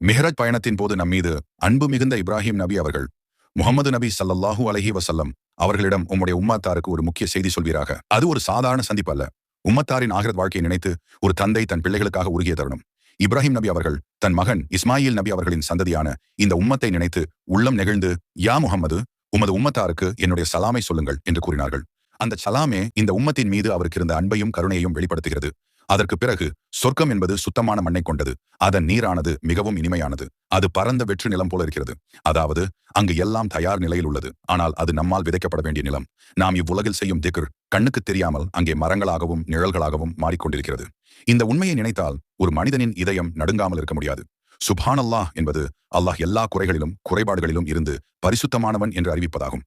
மிஹ்ரஜ் பயணத்தின் போது நம்மீது அன்பு மிகுந்த இப்ராஹிம் நபி அவர்கள் முகமது நபி ஸல்லல்லாஹு அலைஹி வஸல்லம் அவர்களிடம் உம்முடைய உம்மத்தாருக்கு ஒரு முக்கிய செய்தி சொல்வீராக. அது ஒரு சாதாரண சந்திப்பு அல்ல. உம்மத்தாரின் ஆகிரத் வாழ்க்கையை நினைத்து ஒரு தந்தை தன் பிள்ளைகளுக்காக உருகிய தருணம். இப்ராஹிம் நபி அவர்கள் தன் மகன் இஸ்மாயில் நபி அவர்களின் சந்ததியான இந்த உம்மத்தை நினைத்து உள்ளம் நெகிழ்ந்து, யா முஹம்மது, உமது உம்மத்தாருக்கு என்னுடைய சலாமை சொல்லுங்கள் என்று கூறினார்கள். அந்த சலாமே இந்த உம்மத்தின் மீது அவருக்கு இருந்த அன்பையும் கருணையையும் வெளிப்படுத்துகிறது. அதற்கு பிறகு சொர்க்கம் என்பது சுத்தமான மண்ணை கொண்டது. அதன் நீரானது மிகவும் இனிமையானது. அது பரந்த வெற்று நிலம் போல இருக்கிறது. அதாவது அங்கு எல்லாம் தயார் நிலையில் உள்ளது. ஆனால் அது நம்மால் விதைக்கப்பட வேண்டிய நிலம். நாம் இவ்வுலகில் செய்யும் திக்ர் கண்ணுக்கு தெரியாமல் அங்கே மரங்களாகவும் நிழல்களாகவும் மாறிக்கொண்டிருக்கிறது. இந்த உண்மையை நினைத்தால் ஒரு மனிதனின் இதயம் நடுங்காமல் இருக்க முடியாது. சுப்ஹானல்லாஹ் என்பது அல்லாஹ் எல்லா குறைகளிலும் குறைபாடுகளிலும் இருந்து பரிசுத்தமானவன் என்று அறிவிப்பதாகும்.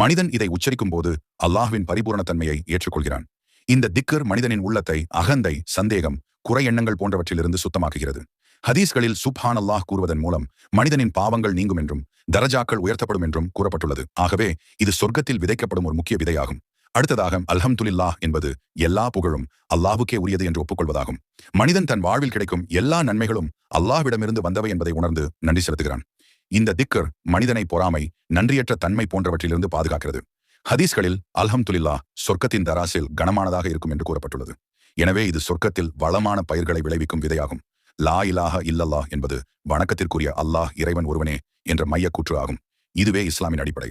மனிதன் இதை உச்சரிக்கும் போது அல்லாஹ்வின் பரிபூரணத்தன்மையை ஏற்றுக்கொள்கிறான். இந்த திக்கர் மனிதனின் உள்ளத்தை அகந்தை, சந்தேகம், குறை எண்ணங்கள் போன்றவற்றிலிருந்து சுத்தமாக்குகிறது. ஹதீஸ்களில் சுப்ஹான் அல்லாஹ் கூறுவதன் மூலம் மனிதனின் பாவங்கள் நீங்கும் என்றும் தரஜாக்கள் உயர்த்தப்படும் என்றும் கூறப்பட்டுள்ளது. ஆகவே இது சொர்க்கத்தில் விதைக்கப்படும் ஒரு முக்கிய விதையாகும். அடுத்ததாக அல்ஹம்துலில்லாஹ் என்பது எல்லா புகழும் அல்லாஹ்வுக்கே உரியது என்று ஒப்புக்கொள்வதாகும். மனிதன் தன் வாழ்வில் கிடைக்கும் எல்லா நன்மைகளும் அல்லாஹ்விடமிருந்து வந்தவை என்பதை உணர்ந்து நன்றி செலுத்துகிறான். இந்த திக்கர் மனிதனை பொறாமை, நன்றியற்ற தன்மை போன்றவற்றிலிருந்து பாதுகாக்கிறது. ஹதீஸ்களில் அல்ஹம்துலில்லாஹ் சொர்க்கத்தின் தராசில் கனமானதாக இருக்கும் என்று கூறப்பட்டுள்ளது. எனவே இது சொர்க்கத்தில் வளமான பயிர்களை விளைவிக்கும் விதையாகும். லா இலாஹ இல்லல்லாஹ் என்பது வணக்கத்திற்குரிய அல்லாஹ் இறைவன் ஒருவனே என்ற மையக்கூற்று ஆகும். இதுவே இஸ்லாமின் அடிப்படை.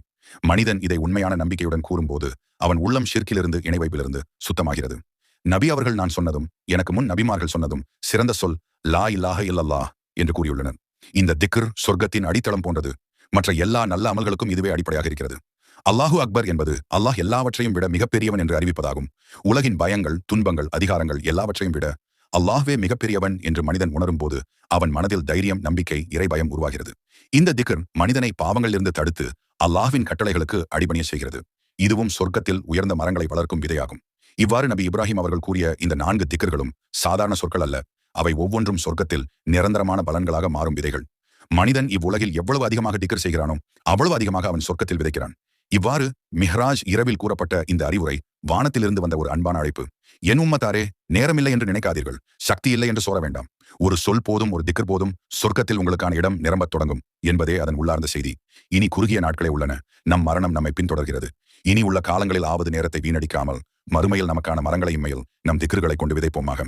மனிதன் இதை உண்மையான நம்பிக்கையுடன் கூறும்போது அவன் உள்ளம் ஷிர்க்கிலிருந்து, இணை வைப்பிலிருந்து சுத்தமாகிறது. நபி அவர்கள் நான் சொன்னதும் எனக்கு முன் நபிமார்கள் சொன்னதும் சிறந்த சொல் லா இலாஹ இல்லல்லாஹ் என்று கூறியுள்ளனர். இந்த திக்ர் சொர்க்கத்தின் அடித்தளம் போன்றது. மற்ற எல்லா நல்ல அமல்களுக்கும் இதுவே அடிப்படையாக இருக்கிறது. அல்லாஹு அக்பர் என்பது அல்லாஹ் எல்லாவற்றையும் விட மிகப்பெரியவன் என்று அறிவிப்பதாகும். உலகின் பயங்கள், துன்பங்கள், அதிகாரங்கள் எல்லாவற்றையும் விட அல்லாஹ்வே மிகப்பெரியவன் என்று மனிதன் உணரும் போது அவன் மனதில் தைரியம், நம்பிக்கை, இறைபயம் உருவாகிறது. இந்த திக்ர் மனிதனை பாவங்களிலிருந்து தடுத்து அல்லாஹ்வின் கட்டளைகளுக்கு அடிபணிய செய்கிறது. இதுவும் சொர்க்கத்தில் உயர்ந்த மரங்களை வளர்க்கும் விதையாகும். இவ்வாறு நபி இப்ராஹிம் அவர்கள் கூறிய இந்த 4 திக்ர்களும் சாதாரண சொற்கள் அல்ல. அவை ஒவ்வொன்றும் சொர்க்கத்தில் நிரந்தரமான பலன்களாக மாறும் விதைகள். மனிதன் இவ்வுலகில் எவ்வளவு அதிகமாக திக்ர் செய்கிறானோ அவ்வளவு அதிகமாக அவன் சொர்க்கத்தில் விதைக்கிறான். இவ்வாறு மிஹ்ராஜ் இரவில் கூறப்பட்ட இந்த அறிவுரை வானத்திலிருந்து வந்த ஒரு அன்பான அழைப்பு. என் உம்மத்தாரே, நேரமில்லை என்று நினைக்காதீர்கள், சக்தி இல்லை என்று சோர வேண்டாம். ஒரு சொல் போதும், ஒரு திக்ர் போதும், சொர்க்கத்தில் உங்களுக்கான இடம் நிரம்பத் தொடங்கும் என்பதே அதன் உள்ளார்ந்த செய்தி. இனி குறுகிய நாட்களே உள்ளன. நம் மரணம் நம்மை பின்தொடர்கிறது. இனி உள்ள காலங்களில் ஆவது நேரத்தை வீணடிக்காமல் மறுமையில் நமக்கான மரங்களை இம்மையில் நம் திக்ர்களை கொண்டு விதைப்போமாக.